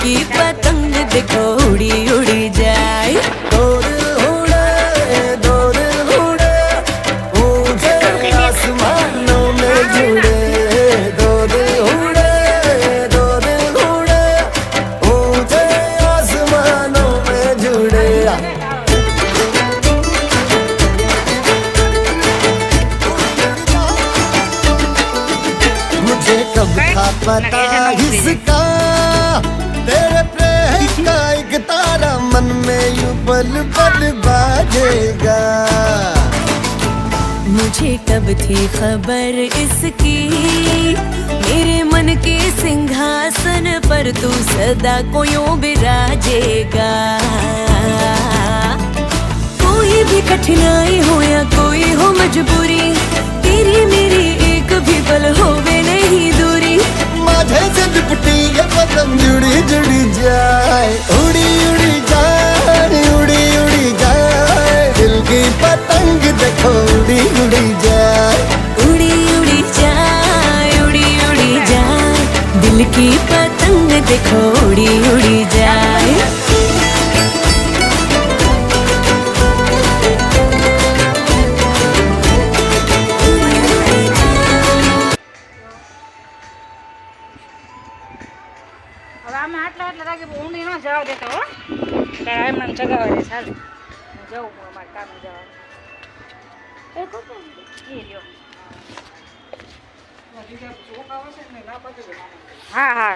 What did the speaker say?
की पतंग देखो उड़ी उड़ी जाए। दो दिल उड़े ऊंचे आसमानों में जुड़े। दो दिल उड़े ऊंचे आसमानों में जुड़े। मुझे कब था पता इसका, तेरे प्रेम का एक तारा मन में यूं पल पल बाजेगा। मुझे कब थी खबर इसकी, मेरे मन के सिंहासन पर तू सदा को यूं बिराजेगा। कोई भी कठिनाई हो या कोई हो मजबूरी, तेरी मेरी एक भी पल होवे नहीं दूरी। माझे से लिपटी ये पतंग जुड़ी जुड़ी जाए। उड़ी उड़ी जाए उड़ी उड़ी जाए, दिल की पतंग देखो उड़ी उड़ी जाए। उड़ी उड़ी जाए उड़ी उड़ी जाए, दिल की पतंग देखो उड़ी उड़ी जाए। હવે આમાં આટલા આટલા લાગે ઊંડી ન જવા દેતો હો, ત્યારે એમને જગાવા દે ચાલે હું જવું અમારે કામે જવાનું એ રહ્યો। હા હા